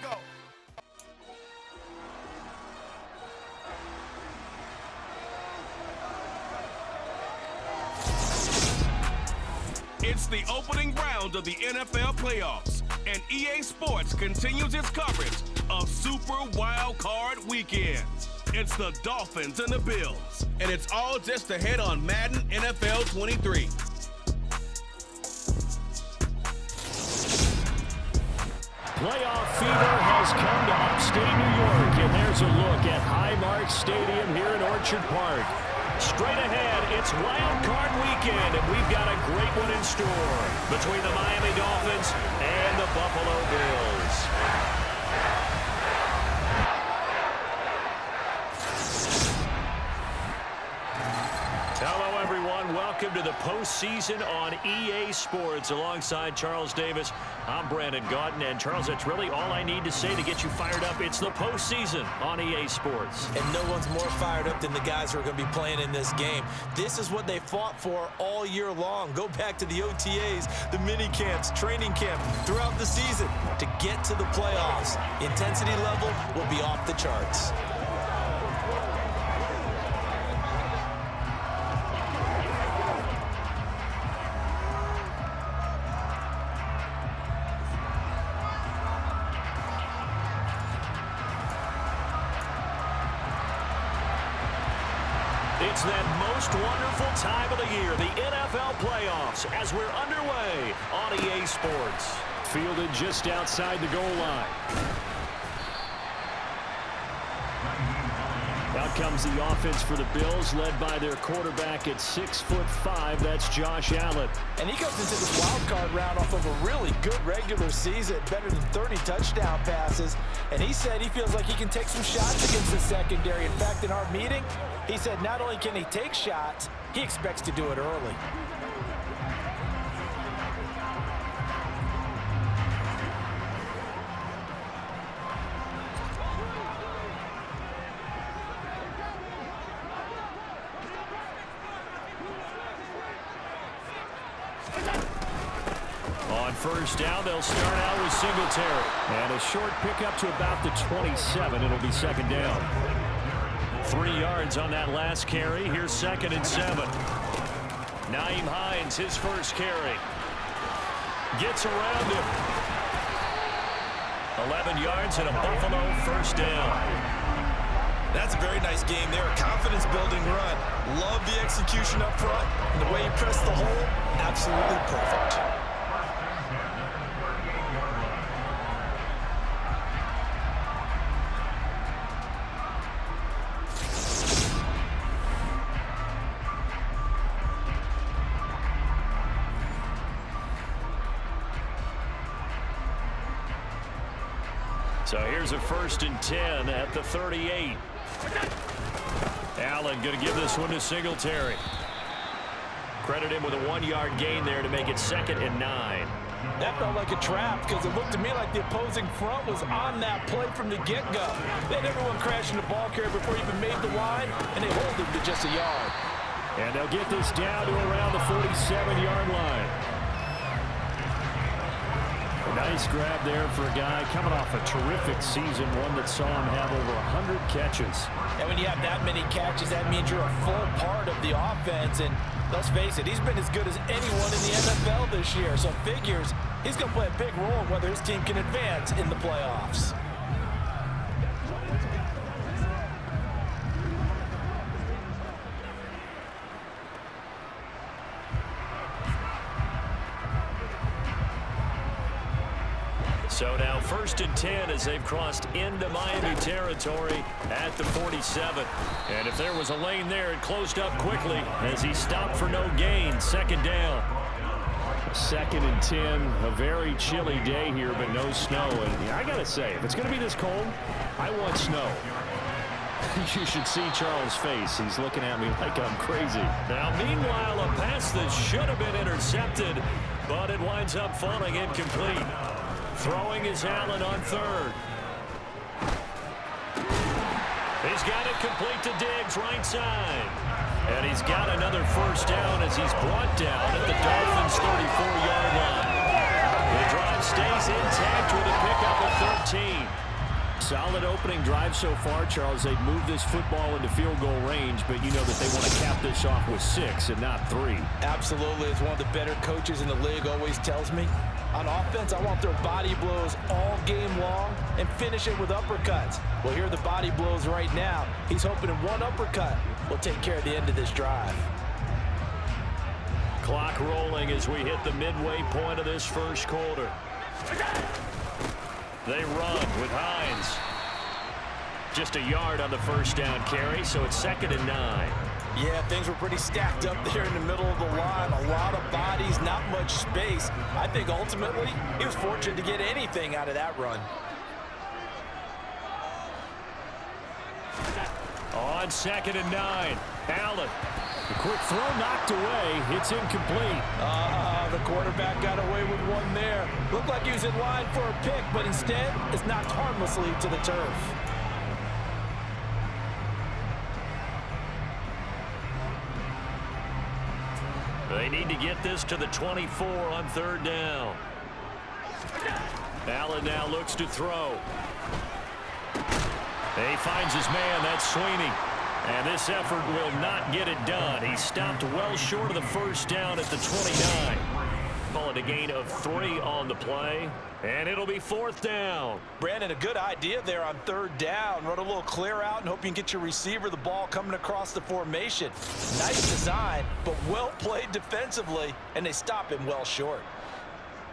go. It's the opening round of the NFL playoffs, and EA Sports continues its coverage of Super Wild Card Weekend. It's the Dolphins and the Bills, and it's all just ahead on Madden NFL 23. Playoff fever has come to upstate New York, and there's a look at Highmark Stadium here in Orchard Park. Straight ahead, it's Wild Card Weekend, and we've got a great one in store between the Miami Dolphins and the Buffalo Bills. Hello, everyone. Welcome to the postseason on EA Sports. Alongside Charles Davis, I'm Brandon Gaudin. And Charles, that's really all I need to say to get you fired up. It's the postseason on EA Sports. And no one's more fired up than the guys who are going to be playing in this game. This is what they fought for all year long. Go back to the OTAs, the mini camps, training camp, throughout the season to get to the playoffs. Intensity level will be off the charts. It's that most wonderful time of the year, the NFL playoffs, as we're underway on EA Sports. Fielded just outside the goal line. Out comes the offense for the Bills, led by their quarterback at 6'5". That's Josh Allen. And he comes into this wild card round off of a really good regular season, better than 30 touchdown passes. And he said he feels like he can take some shots against the secondary. In fact, in our meeting, he said not only can he take shots, he expects to do it early. On first down, they'll start out with Singletary. And a short pickup to about the 27. It'll be second down. 3 yards on that last carry. Here's 2nd and 7. Nyheim Hines, his first carry. Gets around him. 11 yards and a Buffalo first down. That's a very nice game there. A confidence-building run. Love the execution up front. And the way he pressed the hole, absolutely perfect. So here's a 1st and 10 at the 38. Allen going to give this one to Singletary. Credit him with a 1-yard gain there to make it 2nd and 9. That felt like a trap because it looked to me like the opposing front was on that play from the get-go. They had everyone crashing the ball carrier before he even made the line, and they hold him to just a yard. And they'll get this down to around the 47-yard line. Nice grab there for a guy coming off a terrific season, one that saw him have over 100 catches. And when you have that many catches, that means you're a full part of the offense. And let's face it, he's been as good as anyone in the NFL this year. So figures he's going to play a big role in whether his team can advance in the playoffs. So now 1st and 10 as they've crossed into Miami territory at the 47. And if there was a lane there, it closed up quickly as he stopped for no gain. 2nd down. 2nd and 10. A very chilly day here, but no snow. And I got to say, if it's going to be this cold, I want snow. You should see Charles' face. He's looking at me like I'm crazy. Now, meanwhile, a pass that should have been intercepted, but it winds up falling incomplete. Throwing is Allen on 3rd. He's got it complete to Diggs, right side. And he's got another first down as he's brought down at the Dolphins' 34-yard line. The drive stays intact with a pickup of 13. Solid opening drive so far, Charles. They've moved this football into field goal range, but you know that they want to cap this off with 6 and not 3. Absolutely. As one of the better coaches in the league always tells me, on offense, I want their body blows all game long and finish it with uppercuts. Well, here are the body blows right now. He's hoping in one uppercut will take care of the end of this drive. Clock rolling as we hit the midway point of this first quarter. They run with Hines. Just a yard on the first down carry, so it's 2nd and 9. Yeah, things were pretty stacked up there in the middle of the line. A lot of bodies, not much space. I think ultimately he was fortunate to get anything out of that run. On 2nd and 9, Allen. The quick throw knocked away. It's incomplete. The quarterback got away with one there. Looked like he was in line for a pick, but instead it's knocked harmlessly to the turf. They need to get this to the 24 on 3rd down. Allen now looks to throw. He finds his man. That's Sweeney. And this effort will not get it done. He stopped well short of the first down at the 29. Call it a gain of 3 on the play. And it'll be 4th down. Brandon, a good idea there on 3rd down. Run a little clear out and hope you can get your receiver the ball coming across the formation. Nice design, but well played defensively, and they stop him well short.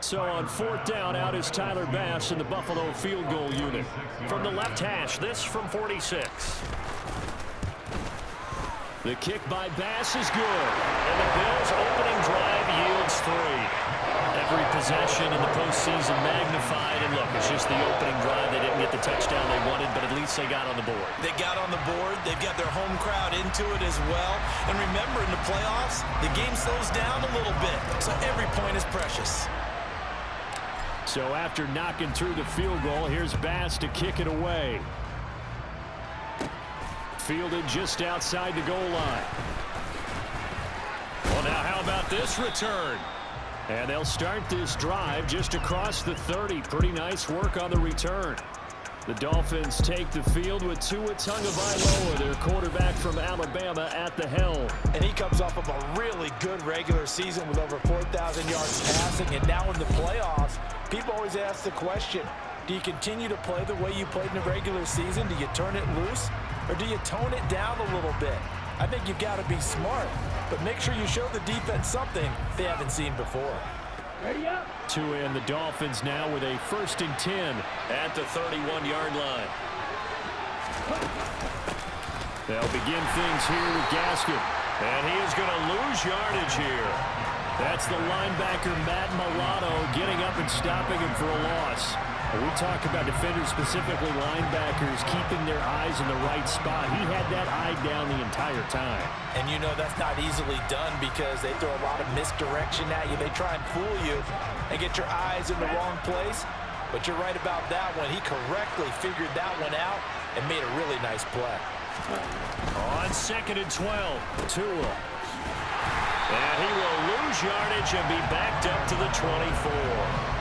So on 4th down, out is Tyler Bass in the Buffalo field goal unit. From the left hash, this from 46. The kick by Bass is good. And the Bills' opening drive yields 3. Every possession in the postseason magnified. And look, it's just the opening drive. They didn't get the touchdown they wanted, but at least they got on the board. They got on the board. They've got their home crowd into it as well. And remember, in the playoffs, the game slows down a little bit. So every point is precious. So after knocking through the field goal, here's Bass to kick it away. Fielded just outside the goal line. Well, now how about this return? And they'll start this drive just across the 30. Pretty nice work on the return. The Dolphins take the field with Tua Tagovailoa, their quarterback from Alabama, at the helm. And he comes off of a really good regular season with over 4,000 yards passing. And now in the playoffs, people always ask the question, do you continue to play the way you played in the regular season? Do you turn it loose? Or do you tone it down a little bit? I think you've got to be smart, but make sure you show the defense something they haven't seen before. Tua and the Dolphins now with a 1st and 10 at the 31-yard line. They'll begin things here with Gaskin. And he is going to lose yardage here. That's the linebacker, Matt Milano, getting up and stopping him for a loss. We talk about defenders, specifically linebackers, keeping their eyes in the right spot. He had that eye down the entire time. And you know that's not easily done because they throw a lot of misdirection at you. They try and fool you and get your eyes in the wrong place. But you're right about that one. He correctly figured that one out and made a really nice play. On 2nd and 12, Tua. And he will lose yardage and be backed up to the 24.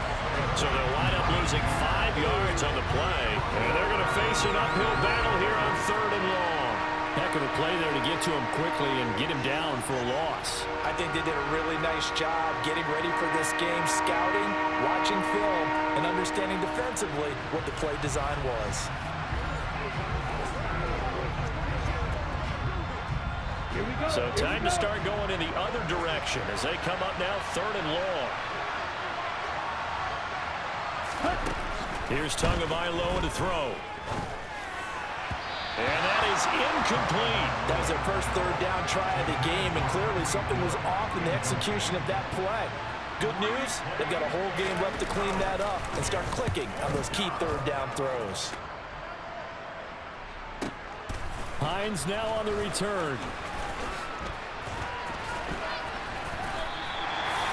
So they'll wind up losing 5 yards on the play. And they're going to face an uphill battle here on 3rd and long. Heck of a play there to get to him quickly and get him down for a loss. I think they did a really nice job getting ready for this game, scouting, watching film, and understanding defensively what the play design was. So time to start going in the other direction as they come up now 3rd and long. Here's Tagovailoa to throw. And that is incomplete. That was their first 3rd down try of the game, and clearly something was off in the execution of that play. Good news, they've got a whole game left to clean that up and start clicking on those key 3rd down throws. Hines now on the return.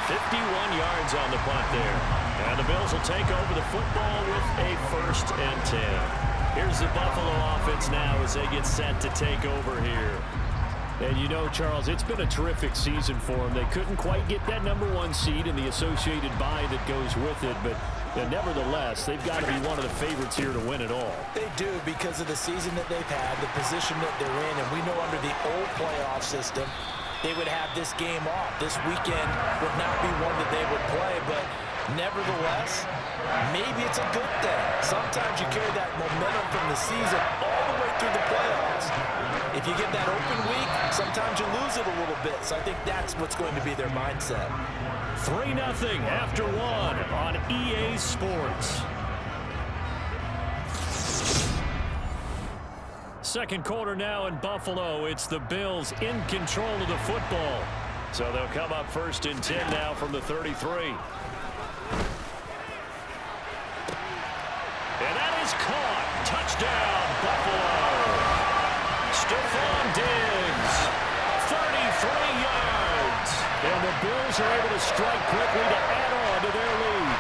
51 yards on the punt there. And the Bills will take over the football with a 1st and 10. Here's the Buffalo offense now as they get set to take over here. And you know, Charles, it's been a terrific season for them. They couldn't quite get that #1 seed and the associated bye that goes with it, but And nevertheless, they've got to be one of the favorites here to win it all. They do because of the season that they've had, the position that they're in, and we know under the old playoff system, they would have this game off. This weekend would not be one that they would play, but nevertheless, maybe it's a good thing. Sometimes you carry that momentum from the season all the way through the playoffs. If you get that open week, sometimes you lose it a little bit. So I think that's what's going to be their mindset. 3-0 after 1 on EA Sports. Second quarter now in Buffalo. It's the Bills in control of the football. So they'll come up 1st and 10 now from the 33. And that is caught. Touchdown, Buffalo. Stephon Diggs, 33 yards. And the Bills are able to strike quickly to add on to their lead.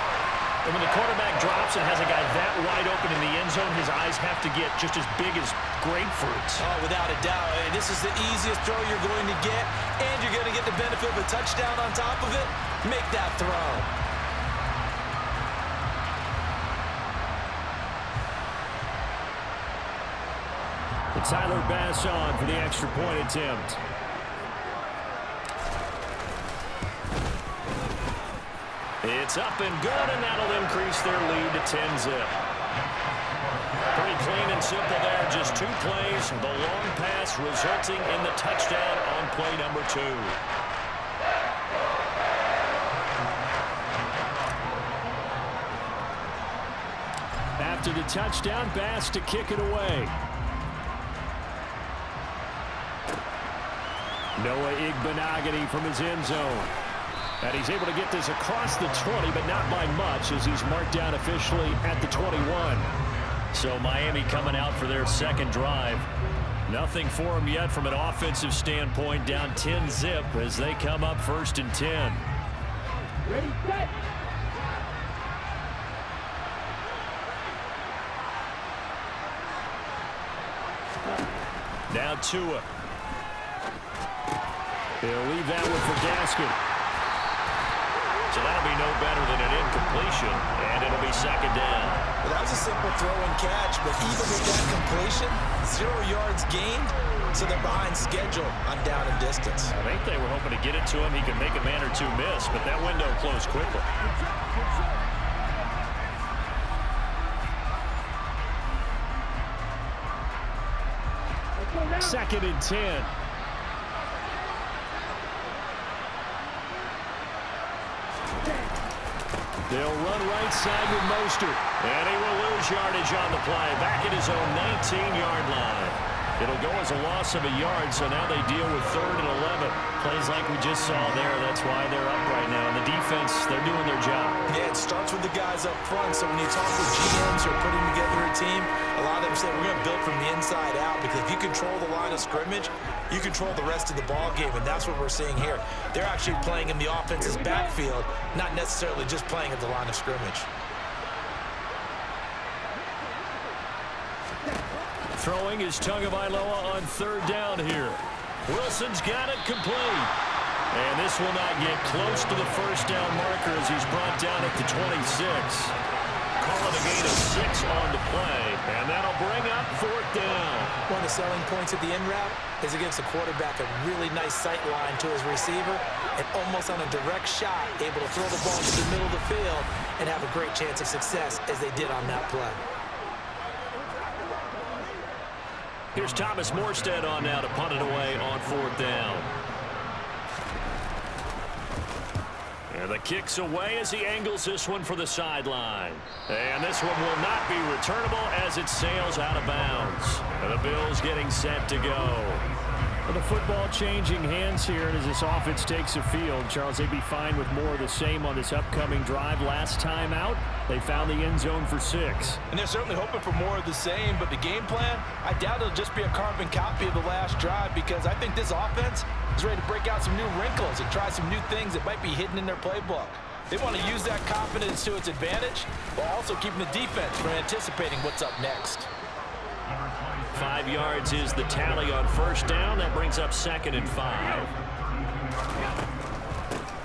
And when the quarterback drops and has a guy that wide open in the end zone, his eyes have to get just as big as grapefruits. Oh, without a doubt. This is the easiest throw you're going to get, and you're going to get the benefit of a touchdown on top of it. Make that throw. Tyler Bass on for the extra point attempt. It's up and good, and that'll increase their lead to 10-zip. Pretty clean and simple there. Just 2 plays. The long pass resulting in the touchdown on play number 2. After the touchdown, Bass to kick it away. Noah Igbenogany from his end zone. And he's able to get this across the 20, but not by much, as he's marked down officially at the 21. So Miami coming out for their second drive. Nothing for them yet from an offensive standpoint, down 10-zip as they come up 1st and 10. Ready, set. Now Tua. They'll leave that one for Gaskin. So that'll be no better than an incompletion, and it'll be 2nd down. Well, that was a simple throw and catch, but even with that completion, 0 yards gained, so they're behind schedule on down and distance. I think they were hoping to get it to him. He could make a man or 2 miss, but that window closed quickly. Second and 10. They'll run right side with Mostert. And he will lose yardage on the play. Back at his own 19-yard line. It'll go as a loss of a yard, so now they deal with 3rd and 11. Plays like we just saw there. That's why they're up right now. And the defense, they're doing their job. Yeah, it starts with the guys up front. So when you talk with GMs who are putting together a team, a lot of them say we're going to build from the inside out, because if you control the line of scrimmage, you control the rest of the ball game, and that's what we're seeing here. They're actually playing in the offense's backfield, not necessarily just playing at the line of scrimmage. Throwing is Tagovailoa on 3rd down here. Wilson's got it complete. And this will not get close to the 1st down marker as he's brought down at the 26. Call it a gain of 6 on the play, and that'll bring up 4th down. One of the selling points of the in route is it gives the quarterback a really nice sight line to his receiver, and almost on a direct shot, able to throw the ball to the middle of the field and have a great chance of success as they did on that play. Here's Thomas Morstead on now to punt it away on 4th down. And the kick's away as he angles this one for the sideline. And this one will not be returnable as it sails out of bounds. And the Bills getting set to go. Well, the football changing hands here, and as this offense takes the field, Charles, they'd be fine with more of the same on this upcoming drive. Last time out, they found the end zone for 6. And they're certainly hoping for more of the same, but the game plan, I doubt it'll just be a carbon copy of the last drive, because I think this offense is ready to break out some new wrinkles and try some new things that might be hidden in their playbook. They want to use that confidence to its advantage, while also keeping the defense from anticipating what's up next. 5 yards is the tally on 1st down. That brings up 2nd and 5.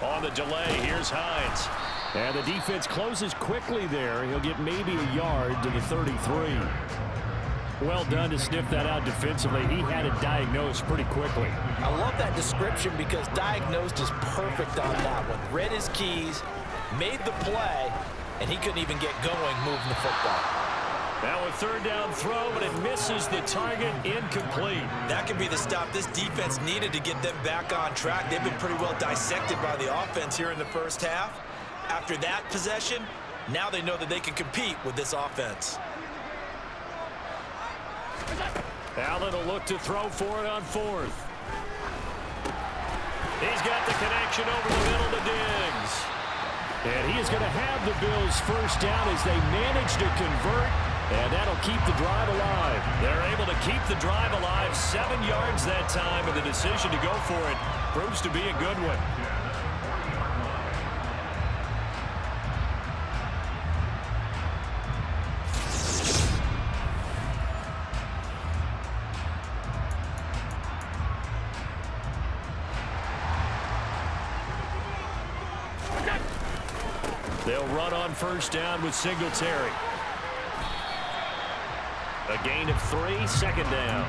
On the delay, here's Hines. And the defense closes quickly there. He'll get maybe a yard to the 33. Well done to sniff that out defensively. He had it diagnosed pretty quickly. I love that description because diagnosed is perfect on that one. Read his keys, made the play, and he couldn't even get going moving the football. Now a third down throw, but it misses the target, incomplete. That could be the stop this defense needed to get them back on track. They've been pretty well dissected by the offense here in the first half. After that possession, now they know that they can compete with this offense. Allen will look to throw for it on fourth. He's got the connection over the middle to Diggs. And he is going to have the Bills first down as they manage to convert, and that'll keep the drive alive. They're able to keep the drive alive, 7 yards that time, and the decision to go for it proves to be a good one. They'll run on first down with Singletary. A gain of 3, second down.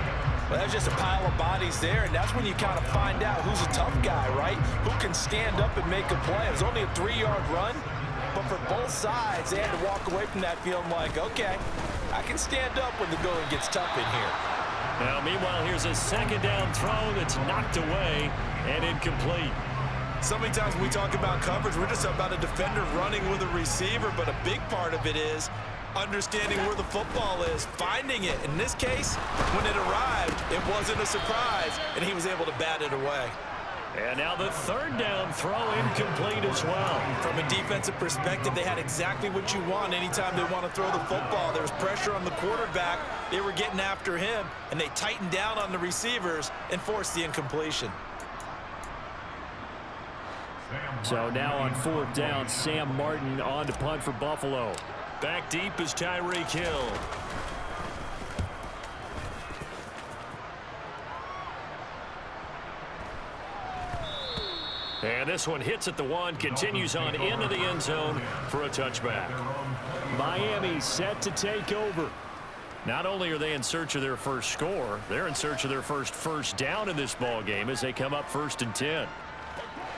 Well, that's just a pile of bodies there, and that's when you kind of find out who's a tough guy, right? Who can stand up and make a play. It was only a 3-yard run, but for both sides, they had to walk away from that feeling like, okay, I can stand up when the going gets tough in here. Now, meanwhile, here's a second down throw that's knocked away and incomplete. So many times when we talk about coverage, we're just about a defender running with a receiver, but a big part of it is understanding where the football is, finding it. In this case, when it arrived, it wasn't a surprise, and he was able to bat it away. And now the third down throw incomplete as well. From a defensive perspective, they had exactly what you want anytime they want to throw the football. There was pressure on the quarterback. They were getting after him, and they tightened down on the receivers and forced the incompletion. So now on fourth down, Sam Martin on to punt for Buffalo. Back deep is Tyreek Hill. And this one hits at the 1, continues on into the end zone for a touchback. Miami set to take over. Not only are they in search of their first score, they're in search of their first down in this ball game as they come up 1st and 10.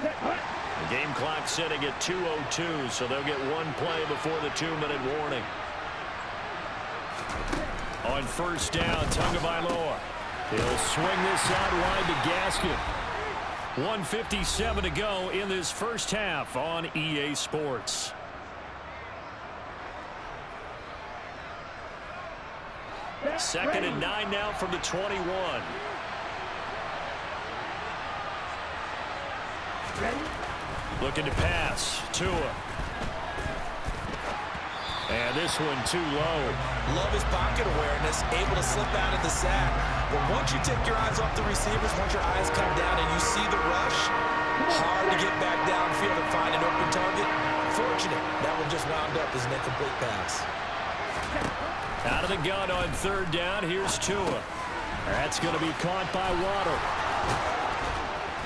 The game clock setting at 2:02, so they'll get one play before the 2-minute warning. On first down, Tagovailoa. He'll swing this out wide to Gaskin. 1:57 to go in this first half on EA Sports. Second and 9 now from the 21. Looking to pass. Tua. And this one too low. Love his pocket awareness, able to slip out of the sack. But once you take your eyes off the receivers, once your eyes come down and you see the rush, hard to get back downfield and find an open target. Fortunate, that one just wound up as an incomplete pass. Out of the gun on third down, here's Tua. That's going to be caught by Waddle.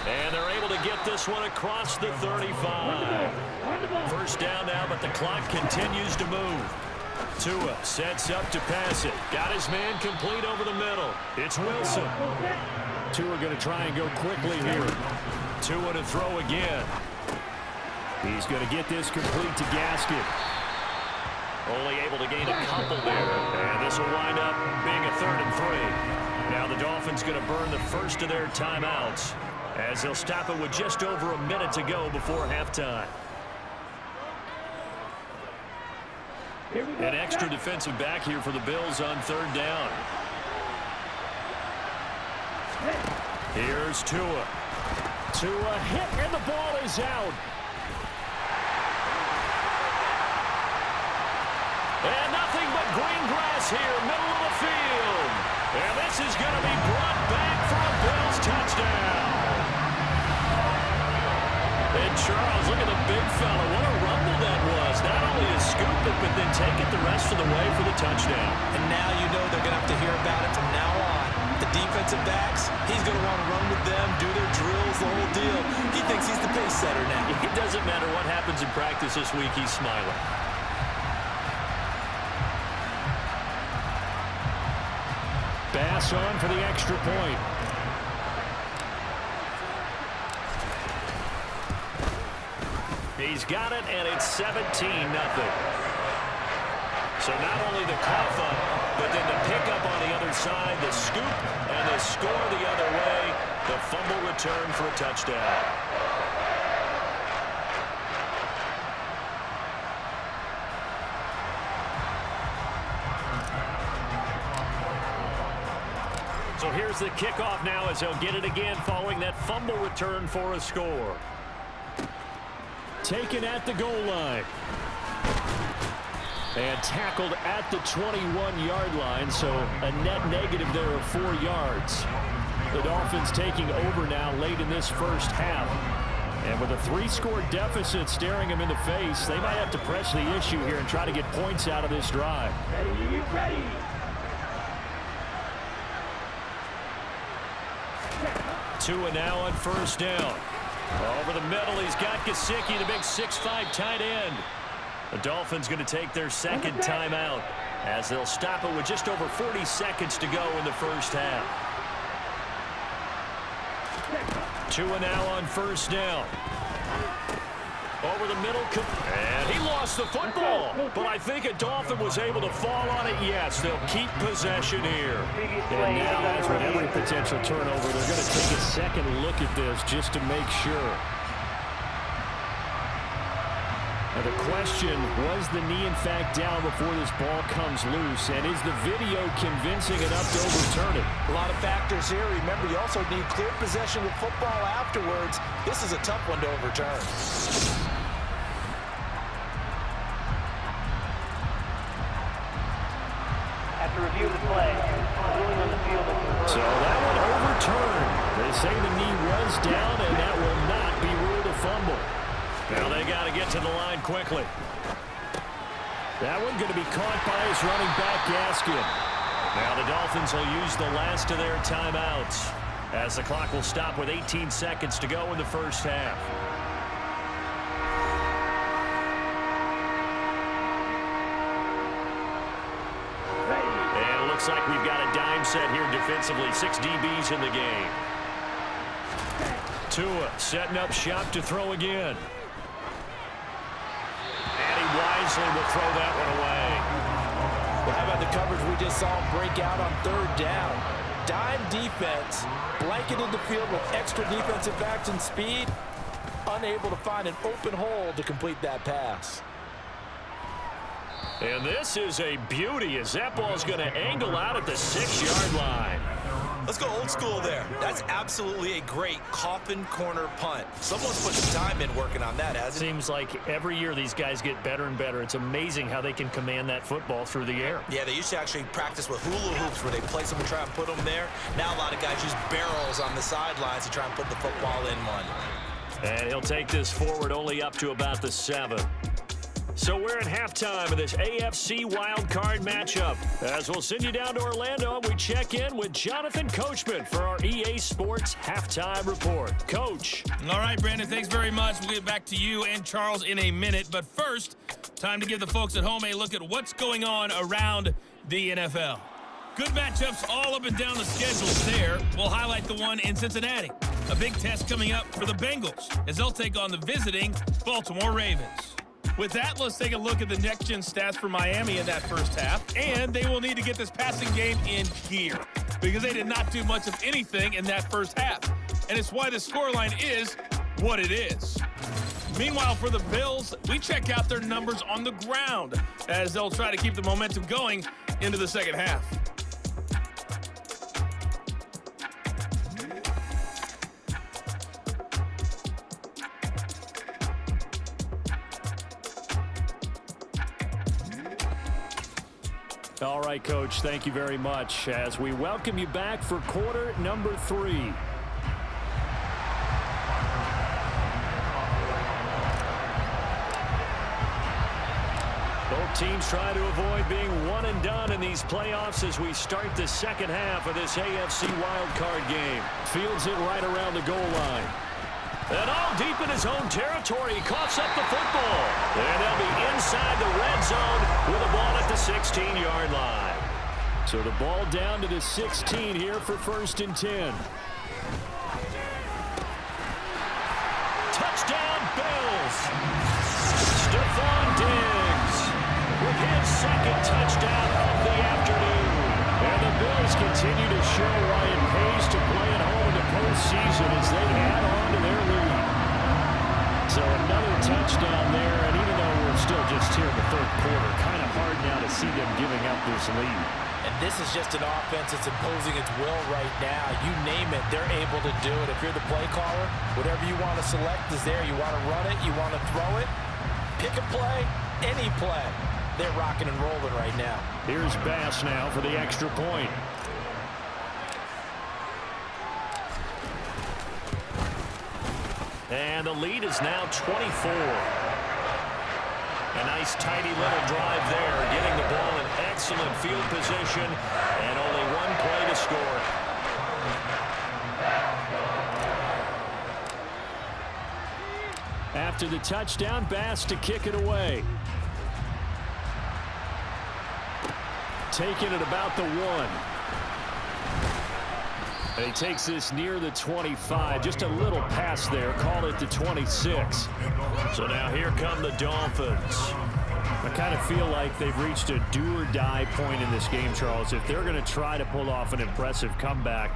And they're able to get this one across the 35. First down now, but the clock continues to move. Tua sets up to pass it. Got his man complete over the middle. It's Wilson. Tua going to try and go quickly here. Tua to throw again. He's going to get this complete to Gaskin. Only able to gain a couple there. And this will wind up being a 3rd and 3. Now the Dolphins going to burn the first of their timeouts, as they'll stop it with just over a minute to go before halftime. An extra defensive back here for the Bills on third down. Here's Tua. Tua hit, and the ball is out. And nothing but green grass here, middle of the field. And this is going to be brought back for a Bills touchdown. And Charles, look at the big fella. What a rumble that was. Not only to scoop it, but then take it the rest of the way for the touchdown. And now you know they're going to have to hear about it from now on. The defensive backs, he's going to want to run with them, do their drills, the whole deal. He thinks he's the pace setter now. It doesn't matter what happens in practice this week, he's smiling. Bass on for the extra point. He's got it, and it's 17-0. So not only the cough up, but then the pickup on the other side, the scoop, and the score the other way, the fumble return for a touchdown. So here's the kickoff now as they'll get it again following that fumble return for a score. Taken at the goal line. And tackled at the 21-yard line, so a net negative there of 4 yards. The Dolphins taking over now late in this first half. And with a 3-score deficit staring them in the face, they might have to press the issue here and try to get points out of this drive. Ready. Tua now on first down. Over the middle, he's got Gesicki, the big 6'5" tight end. The Dolphins going to take their second timeout as they'll stop it with just over 40 seconds to go in the first half. Tua now on first down. Over the middle, and he lost the football. But I think a Dolphin was able to fall on it. Yes, they'll keep possession here. And now, as with every potential turnover, they're going to take a second look at this just to make sure. Now the question, was the knee in fact down before this ball comes loose? And is the video convincing enough to overturn it? A lot of factors here. Remember, you also need clear possession with football afterwards. This is a tough one to overturn. After review of the play, ruling on the field. So that one overturned. They say the knee was down, and that will not be ruled a fumble. Now they got to get to the line quickly. That one going to be caught by his running back, Gaskin. Now the Dolphins will use the last of their timeouts as the clock will stop with 18 seconds to go in the first half. And it looks like we've got a dime set here defensively. 6 DBs in the game. Tua setting up shop to throw again. Wisely will throw that one away. Well, how about the coverage we just saw him break out on third down? Dime defense, blanketed the field with extra defensive backs and speed, unable to find an open hole to complete that pass. And this is a beauty as that ball's going to angle out at the 6-yard line. Let's go old school there. That's absolutely a great coffin corner punt. Someone's put some time in working on that, hasn't it? Seems like every year these guys get better and better. It's amazing how they can command that football through the air. Yeah, they used to actually practice with hula hoops where they place them and try and put them there. Now a lot of guys use barrels on the sidelines to try and put the football in one. And he'll take this forward only up to about the 7. So we're at halftime of this AFC wildcard matchup. As we'll send you down to Orlando, we check in with Jonathan Coachman for our EA Sports Halftime Report. Coach. All right, Brandon, thanks very much. We'll get back to you and Charles in a minute. But first, time to give the folks at home a look at what's going on around the NFL. Good matchups all up and down the schedules there. We'll highlight the one in Cincinnati. A big test coming up for the Bengals as they'll take on the visiting Baltimore Ravens. With that, let's take a look at the next-gen stats for Miami in that first half. And they will need to get this passing game in gear because they did not do much of anything in that first half. And it's why the scoreline is what it is. Meanwhile, for the Bills, we check out their numbers on the ground as they'll try to keep the momentum going into the second half. All right, Coach, thank you very much as we welcome you back for quarter number 3. Both teams try to avoid being one and done in these playoffs as we start the second half of this AFC wildcard game. Fields it right around the goal line. And all deep in his own territory, he coughs up the football. And they'll be inside the red zone with a ball at the 16-yard line. So the ball down to the 16 here for 1st and 10. Touchdown, Bills. Stephon Diggs with his second touchdown of the afternoon. And the Bills continue to show why it pays to play at home in the postseason as they add on to their lead. So another touchdown there, and even though we're still just here in the 3rd quarter, kind of hard now to see them giving up this lead. And this is just an offense that's imposing its will right now. You name it, they're able to do it. If you're the play caller, whatever you want to select is there. You want to run it, you want to throw it, pick a play, any play. They're rocking and rolling right now. Here's Bass now for the extra point. And the lead is now 24. A nice tidy little drive there, getting the ball in excellent field position, and only one play to score. After the touchdown, Bass to kick it away. Taking it about the 1. And he takes this near the 25. Just a little pass there. Call it the 26. So now here come the Dolphins. I kind of feel like they've reached a do-or-die point in this game, Charles. If they're going to try to pull off an impressive comeback,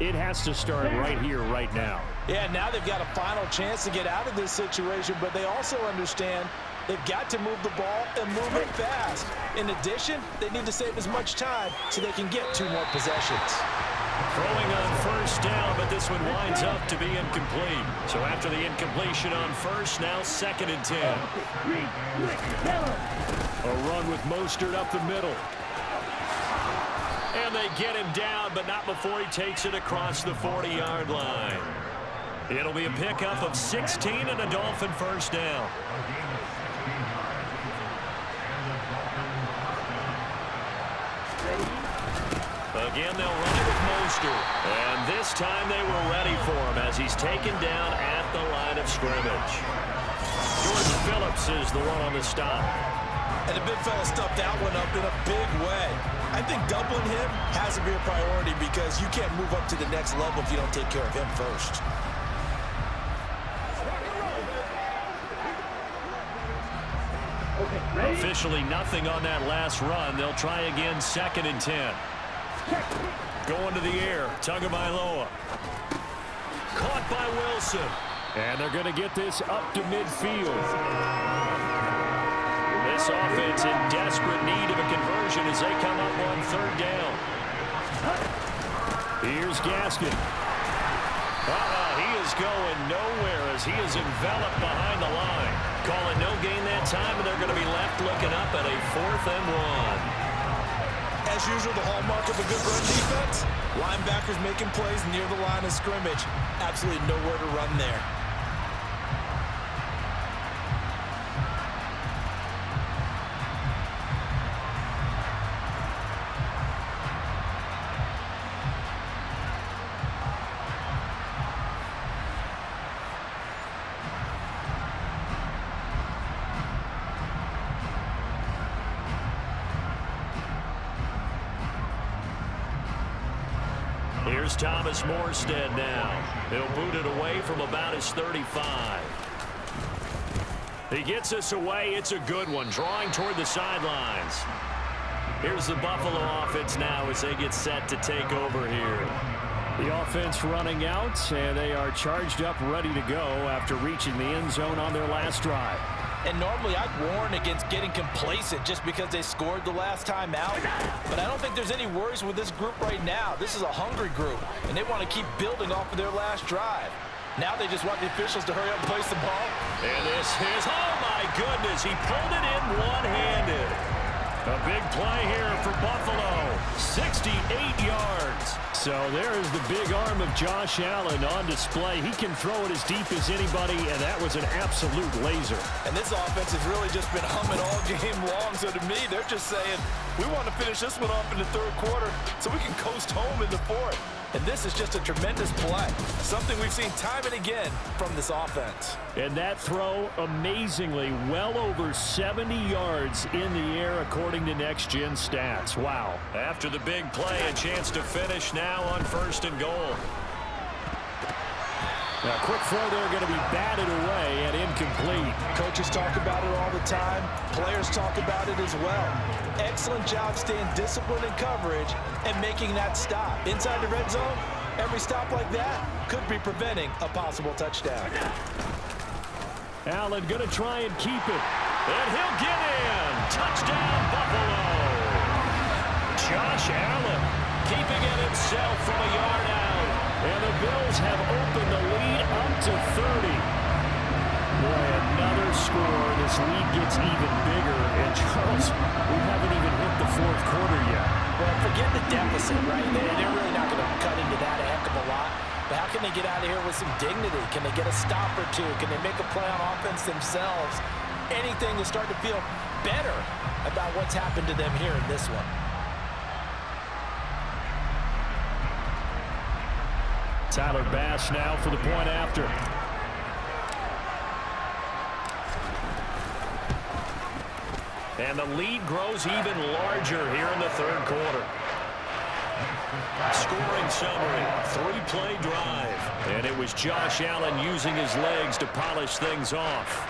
it has to start right here, right now. Yeah, now they've got a final chance to get out of this situation, but they also understand they've got to move the ball and move it fast. In addition, they need to save as much time so they can get 2 more possessions. Throwing on 1st down, but this one winds up to be incomplete. So after the incompletion on 1st, now 2nd and 10. A run with Mostert up the middle. And they get him down, but not before he takes it across the 40-yard line. It'll be a pickup of 16 and a Dolphin 1st down. Again, they'll run it with Mostert. And this time they were ready for him as he's taken down at the line of scrimmage. Jordan Phillips is the one on the stop. And the big fella stuffed that one up in a big way. I think doubling him has to be a priority because you can't move up to the next level if you don't take care of him first. Officially nothing on that last run. They'll try again 2nd and 10. Going to the air. Tagovailoa. Caught by Wilson. And they're going to get this up to midfield. This offense in desperate need of a conversion as they come up on 3rd down. Here's Gaskin. He is going nowhere as he is enveloped behind the line. Calling no gain that time, and they're going to be left looking up at a 4th and 1. As usual, the hallmark of a good run defense, linebackers making plays near the line of scrimmage. Absolutely nowhere to run there. Here's Thomas Morstead now. He'll boot it away from about his 35. He gets us away. It's a good one, drawing toward the sidelines. Here's the Buffalo offense now as they get set to take over here. The offense running out, and they are charged up, ready to go after reaching the end zone on their last drive. And normally I'd warn against getting complacent just because they scored the last time out. But I don't think there's any worries with this group right now. This is a hungry group, and they want to keep building off of their last drive. Now they just want the officials to hurry up and place the ball. And this is, oh my goodness, he pulled it in one-handed. A big play here for Buffalo. 68 yards. So there is the big arm of Josh Allen on display. He can throw it as deep as anybody, and that was an absolute laser. And this offense has really just been humming all game long. So to me, they're just saying, we want to finish this one off in the third quarter so we can coast home in the fourth. And this is just a tremendous play. Something we've seen time and again from this offense. And that throw, amazingly, well over 70 yards in the air, according to Next Gen Stats. Wow. After the big play, a chance to finish now on 1st and goal. Now, quick throw there, going to be batted away and incomplete. Coaches talk about it all the time. Players talk about it as well. Excellent job staying disciplined in coverage and making that stop. Inside the red zone, every stop like that could be preventing a possible touchdown. Allen going to try and keep it. And he'll get in. Touchdown, Buffalo. Josh Allen keeping it himself from a yard out. And the Bills have opened the lead up to 30. Boy, another score. This lead gets even bigger. And Charles, we haven't even hit the fourth quarter yet. Well, forget the deficit, right? They're really not going to cut into that a heck of a lot. But how can they get out of here with some dignity? Can they get a stop or two? Can they make a play on offense themselves? Anything to start to feel better about what's happened to them here in this one. Tyler Bass now for the point after. And the lead grows even larger here in the third quarter. Scoring summary, 3-play drive. And it was Josh Allen using his legs to polish things off.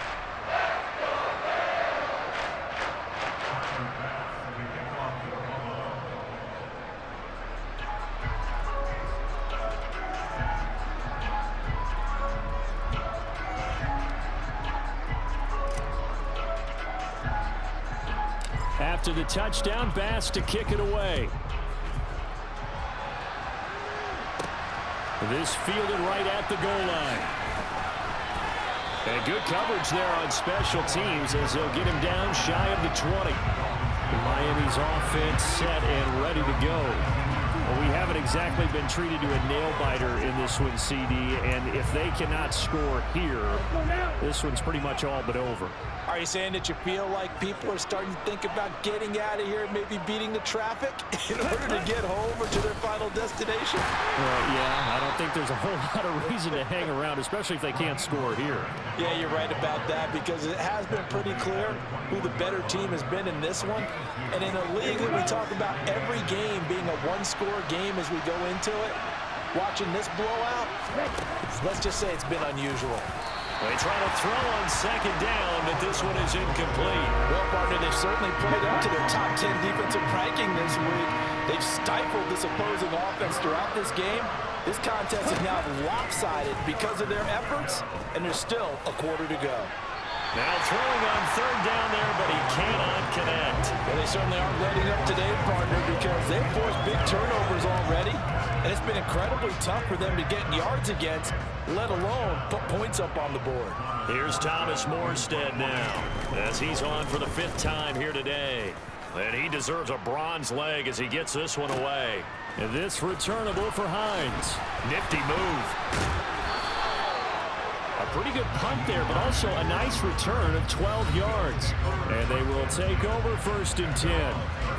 After the touchdown, Bass to kick it away. This fielded right at the goal line. And good coverage there on special teams as they'll get him down shy of the 20. Miami's offense set and ready to go. Well, we haven't exactly been treated to a nail-biter in this one, CD, and if they cannot score here, this one's pretty much all but over. Are you saying that you feel like people are starting to think about getting out of here, maybe beating the traffic in order to get home or to their final destination? Well, yeah, I don't think there's a whole lot of reason to hang around, especially if they can't score here. Yeah, you're right about that because it has been pretty clear who the better team has been in this one. And in a league that we talk about every game being a one-score game as we go into it, watching this blowout, let's just say it's been unusual. They try to throw on second down, but this one is incomplete. Well, partner, they've certainly played up to their top 10 defensive ranking this week. They've stifled this opposing offense throughout this game. This contest is now lopsided because of their efforts, and there's still a quarter to go. Now throwing on third down there, but he cannot connect. Well, they certainly aren't letting up today, partner, because they've forced big turnovers already, and it's been incredibly tough for them to get yards against, let alone put points up on the board. Here's Thomas Morstead now, as he's on for the 5th time here today. And he deserves a bronze leg as he gets this one away. And this returnable for Hines. Nifty move. A pretty good punt there, but also a nice return of 12 yards. And they will take over 1st and 10.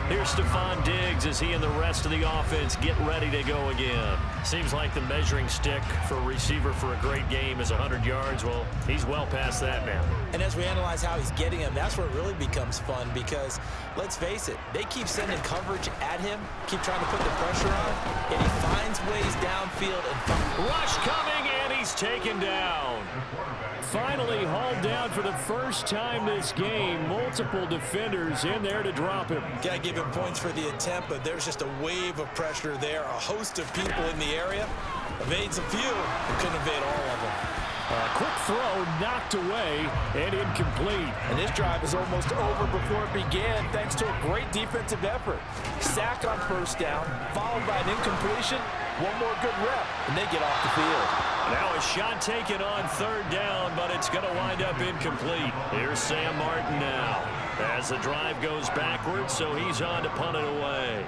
Here's Stephon Diggs as he and the rest of the offense get ready to go again. Seems like the measuring stick for a receiver for a great game is 100 yards. Well, he's well past that now. And as we analyze how he's getting him, that's where it really becomes fun because, let's face it, they keep sending coverage at him, keep trying to put the pressure on, and he finds ways downfield. And rush coming, and he's taken down. Finally hauled down for the first time this game. Multiple defenders in there to drop him. Gotta give him points for the attempt, but there's just a wave of pressure there. A host of people in the area. Evades a few, but couldn't evade all of them. A quick throw knocked away and incomplete. And this drive is almost over before it began thanks to a great defensive effort. Sack on 1st down, followed by an incompletion. One more good rep, and they get off the field. Now a shot taken on 3rd down, but it's going to wind up incomplete. Here's Sam Martin now as the drive goes backwards, so he's on to punt it away.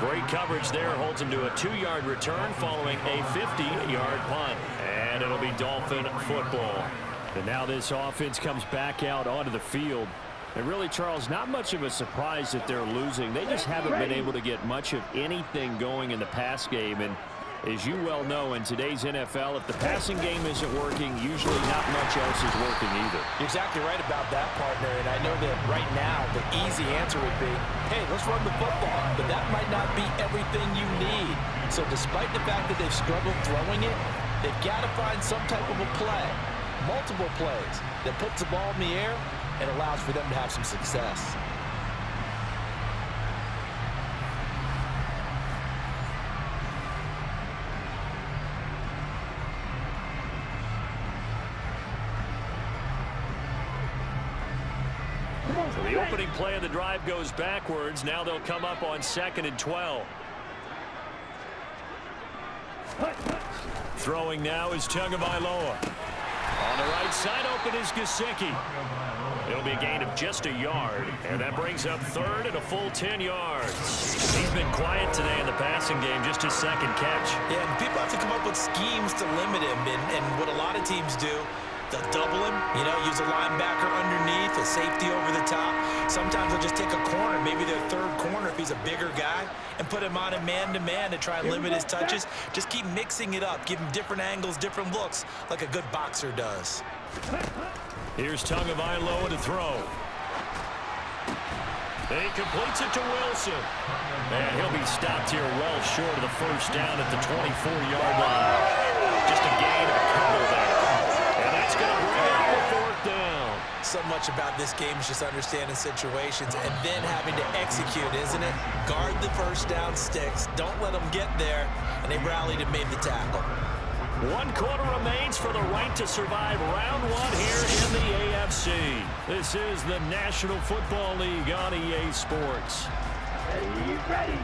Great coverage there, holds him to a 2-yard return following a 50-yard punt. And it'll be Dolphin football. And now this offense comes back out onto the field. And really, Charles, not much of a surprise that they're losing. They just haven't been able to get much of anything going in the pass game. And as you well know, in today's NFL, if the passing game isn't working, usually not much else is working either. You're exactly right about that, partner. And I know that right now the easy answer would be, hey, let's run the football. But that might not be everything you need. So despite the fact that they've struggled throwing it, they've got to find some type of a play, multiple plays, that puts the ball in the air and allows for them to have some success. So the opening play of the drive goes backwards. Now they'll come up on 2nd and 12. Throwing now is Tagovailoa. On the right side, open is Gesicki. It'll be a gain of just a yard, and that brings up 3rd and a full 10 yards. He's been quiet today in the passing game, just his 2nd catch. Yeah, and people have to come up with schemes to limit him, and what a lot of teams do, they'll double him, use a linebacker underneath, a safety over the top. Sometimes they'll just take a corner, maybe their 3rd corner if he's a bigger guy, and put him on a man-to-man to try and limit his touches. Just keep mixing it up, give him different angles, different looks, like a good boxer does. Here's Tagovailoa to throw. And he completes it to Wilson. And he'll be stopped here well short of the 1st down at the 24-yard line. Just a gain of a couple there. And that's going to bring up the 4th down. So much about this game is just understanding situations and then having to execute, isn't it? Guard the 1st down sticks. Don't let them get there. And they rallied and made the tackle. 1 quarter remains for the right to survive round 1 here in the AFC. This is the National Football League on EA Sports. Ready.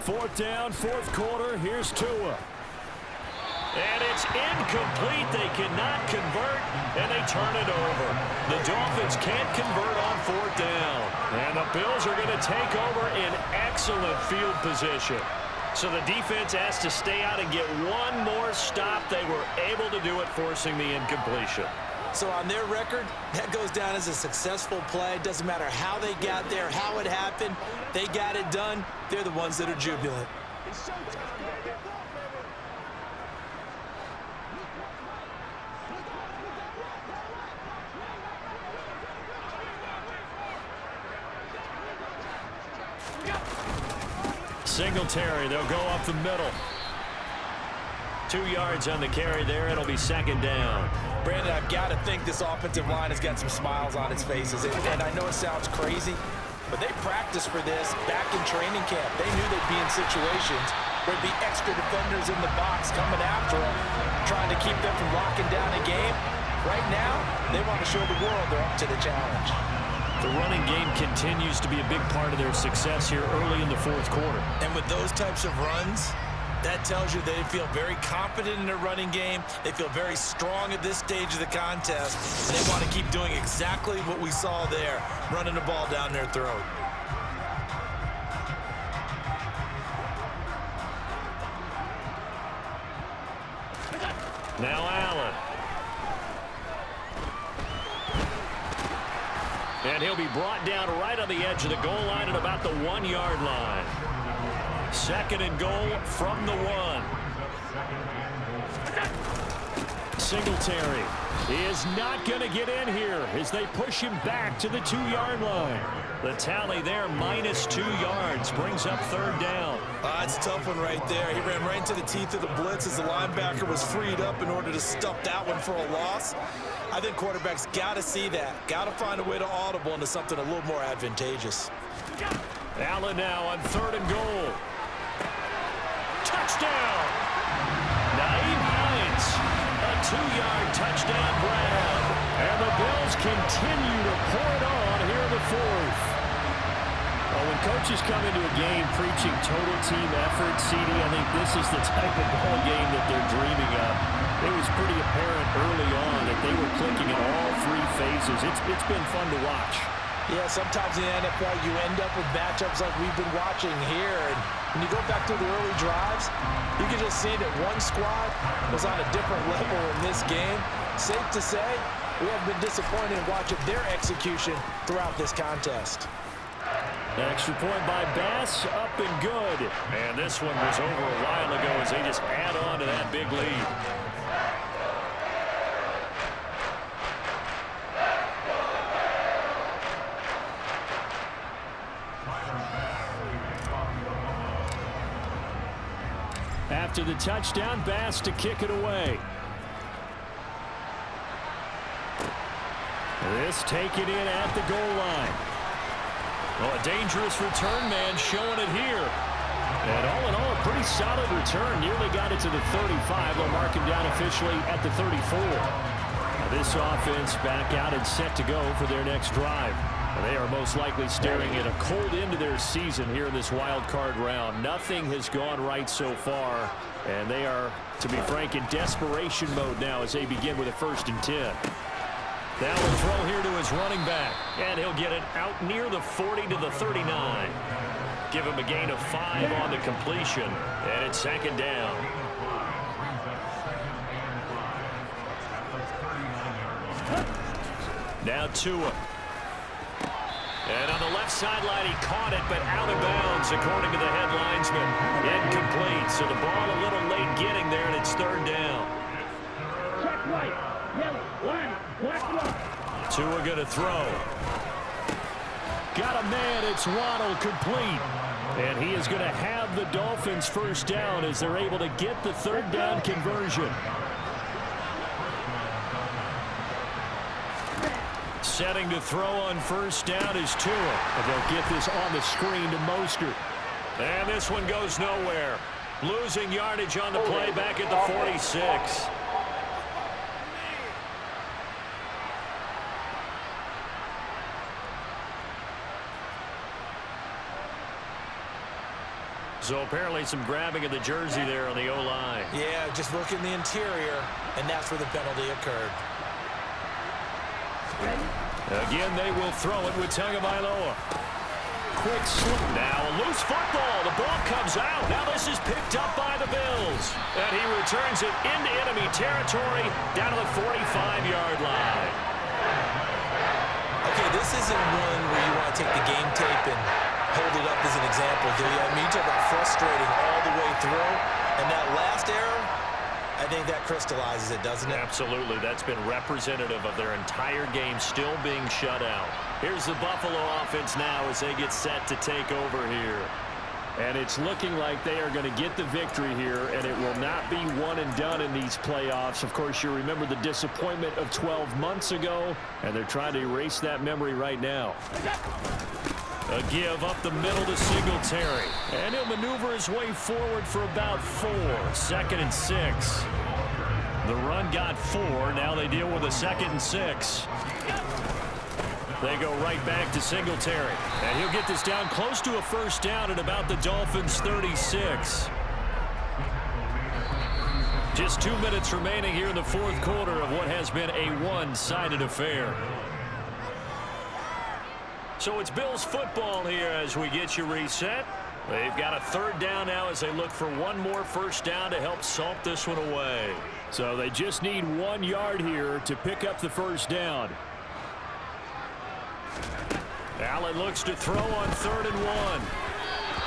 4th down, 4th quarter. Here's Tua. And it's incomplete. They cannot convert, and they turn it over. The Dolphins can't convert on 4th down. And the Bills are going to take over in excellent field position. So the defense has to stay out and get one more stop. They were able to do it, forcing the incompletion. So on their record, that goes down as a successful play. Doesn't matter how they got there, how it happened. They got it done. They're the ones that are jubilant. Singletary, they'll go up the middle. 2 yards on the carry there. It'll be 2nd down. Brandon, I've got to think this offensive line has got some smiles on its faces. And I know it sounds crazy, but they practiced for this back in training camp. They knew they'd be in situations where there'd be extra defenders in the box coming after them, trying to keep them from locking down a game. Right now, they want to show the world they're up to the challenge. The running game continues to be a big part of their success here early in the 4th quarter. And with those types of runs, that tells you they feel very confident in their running game. They feel very strong at this stage of the contest. And they want to keep doing exactly what we saw there, running the ball down their throat. Now Allen. And he'll be brought down right on the edge of the goal line at about the 1-yard line. 2nd and goal from the 1. Singletary is not going to get in here as they push him back to the 2-yard line. The tally there, -2 yards, brings up 3rd down. It's a tough one right there. He ran right into the teeth of the blitz as the linebacker was freed up in order to stuff that one for a loss. I think quarterbacks got to see that. Got to find a way to audible into something a little more advantageous. Allen now on 3rd and goal. Touchdown! Naeem Hines, a 2-yard touchdown grab. And the Bills continue to pour it on here in the 4th. A when coaches come into a game preaching total team effort, CD, I think this is the type of ball game that they're dreaming of. It was pretty apparent early on that they were clicking in all three phases. It's been fun to watch. Yeah, sometimes in the NFL you end up with matchups like we've been watching here. And when you go back to the early drives, you can just see that one squad was on a different level in this game. Safe to say, we have been disappointed in watching their execution throughout this contest. Extra point by Bass, up and good. And this one was over a while ago as they just add on to that big lead. After the touchdown, Bass to kick it away. This taken in at the goal line. Well, a dangerous return man showing it here. And all in all, a pretty solid return. Nearly got it to the 35. They'll mark him down officially at the 34. Now this offense back out and set to go for their next drive. They are most likely staring at a cold end to their season here in this wild card round. Nothing has gone right so far, and they are, to be frank, in desperation mode now as they begin with a 1st and 10. Now a throw here to his running back, and he'll get it out near the 40 to the 39. Give him a gain of 5 on the completion, and it's 2nd down. Now Tua. And on the left sideline, he caught it, but out of bounds, according to the head linesman. Incomplete, so the ball a little late getting there, and it's 3rd down. Check right. Yellow. Line. Black one. Tua going to throw. Got a man. It's Waddle, complete. And he is going to have the Dolphins 1st down as they're able to get the 3rd down conversion. Setting to throw on 1st down is Tua. And they'll get this on the screen to Mostert. And this one goes nowhere. Losing yardage on the play back at the 46. So apparently some grabbing of the jersey there on the O-line. Yeah, just look in the interior, and that's where the penalty occurred. Again, they will throw it with Tagovailoa. Quick slip. Now a loose football. The ball comes out. Now this is picked up by the Bills. And he returns it into enemy territory down to the 45-yard line. Okay, this isn't one where you want to take the game tape and hold it up as an example, do you? I mean, you talk about frustrating all the way through. And that last error, I think that crystallizes it, doesn't it? Absolutely. That's been representative of their entire game still being shut out. Here's the Buffalo offense now as they get set to take over here. And it's looking like they are going to get the victory here, and it will not be one and done in these playoffs. Of course, you remember the disappointment of 12 months ago, and they're trying to erase that memory right now. A give up the middle to Singletary. And he'll maneuver his way forward for about 4. 2nd and 6. The run got 4. Now they deal with a 2nd and 6. They go right back to Singletary. And he'll get this down close to a 1st down at about the Dolphins' 36. Just 2 minutes remaining here in the 4th quarter of what has been a one-sided affair. So it's Bills football here as we get you reset. They've got a 3rd down now as they look for one more 1st down to help salt this one away. So they just need 1 yard here to pick up the 1st down. Allen looks to throw on 3rd and 1.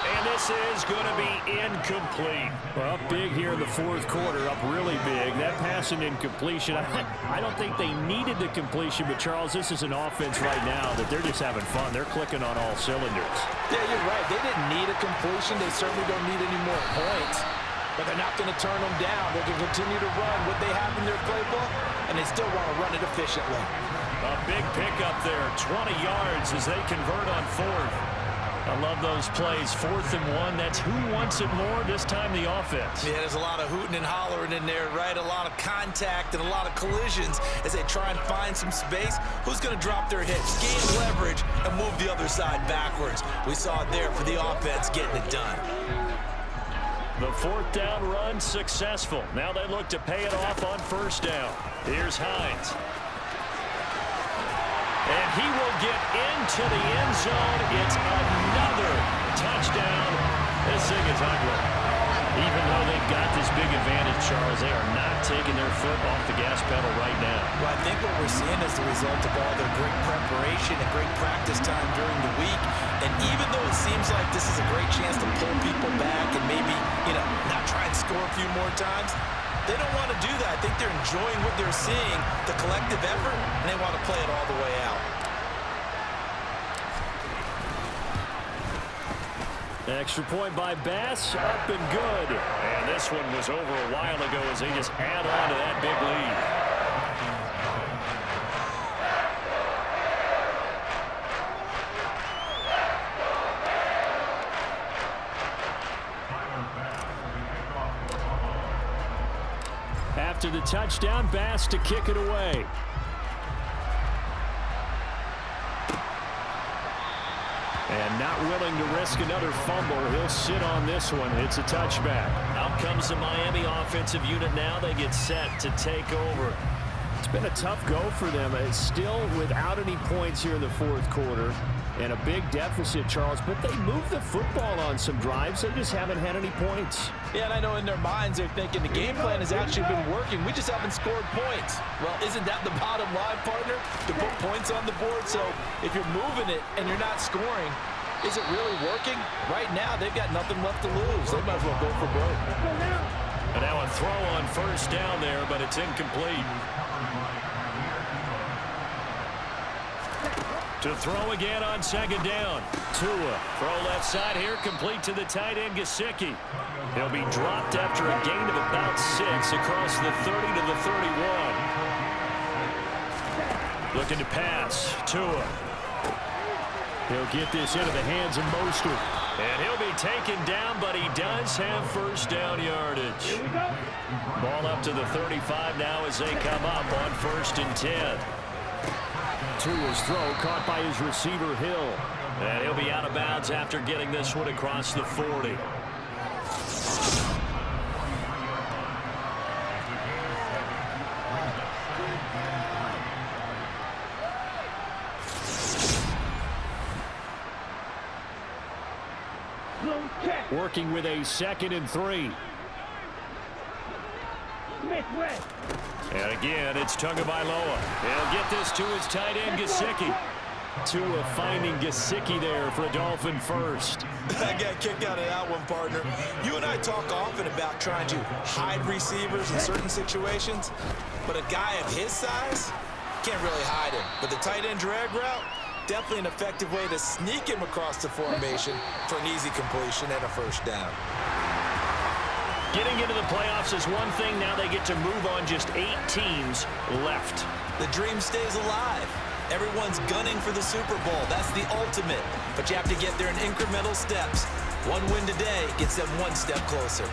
And this is going to be incomplete. Well, up big here in the 4th quarter, up really big. That pass and incompletion, I don't think they needed the completion, but Charles, this is an offense right now that they're just having fun. They're clicking on all cylinders. Yeah, you're right. They didn't need a completion. They certainly don't need any more points. But they're not going to turn them down. They can continue to run what they have in their playbook, and they still want to run it efficiently. A big pickup there, 20 yards as they convert on 4th. I love those plays. 4th and 1. That's who wants it more, this time the offense. Yeah, there's a lot of hooting and hollering in there, right? A lot of contact and a lot of collisions as they try and find some space. Who's going to drop their hips, gain leverage, and move the other side backwards? We saw it there for the offense getting it done. The 4th down run successful. Now they look to pay it off on 1st down. Here's Hines. And he will get into the end zone. It's another touchdown. This thing is ugly. Even though they've got this big advantage, Charles, they are not taking their foot off the gas pedal right now. Well, I think what we're seeing is the result of all their great preparation and great practice time during the week. And even though it seems like this is a great chance to pull people back and maybe, not try and score a few more times, they don't want to do that. I think they're enjoying what they're seeing, the collective effort, and they want to play it all the way out. Extra point by Bass, up and good. And this one was over a while ago as they just add on to that big lead. After the touchdown, Bass to kick it away. And not willing to risk another fumble. He'll sit on this one. It's a touchback. Out comes the Miami offensive unit now. They get set to take over. It's been a tough go for them. It's still without any points here in the 4th quarter. And a big deficit, Charles. But they move the football on some drives. They just haven't had any points. Yeah, and I know in their minds they're thinking the game plan has actually been working. We just haven't scored points. Well, isn't that the bottom line, partner? To put points on the board. So if you're moving it and you're not scoring, is it really working? Right now, they've got nothing left to lose. They might as well go for broke. And now a throw on 1st down there, but it's incomplete. To throw again on 2nd down. Tua, throw left side here, complete to the tight end, Gesicki. He'll be dropped after a gain of about 6 across the 30 to the 31. Looking to pass. Tua. He'll get this into the hands of Mostert. And he'll be taken down, but he does have 1st down yardage. Ball up to the 35 now as they come up on 1st and 10. Tua's throw caught by his receiver, Hill. And he'll be out of bounds after getting this one across the 40. Working with a 2nd and 3. And again, it's Tagovailoa. He'll get this to his tight end, Gesicki. Tua finding Gesicki there for a Dolphin first. I got kicked out of that one, partner. You and I talk often about trying to hide receivers in certain situations, but a guy of his size can't really hide him. But the tight end drag route, definitely an effective way to sneak him across the formation for an easy completion and a 1st down. Getting into the playoffs is one thing. Now they get to move on. Just 8 teams left. The dream stays alive. Everyone's gunning for the Super Bowl. That's the ultimate. But you have to get there in incremental steps. One win today gets them one step closer.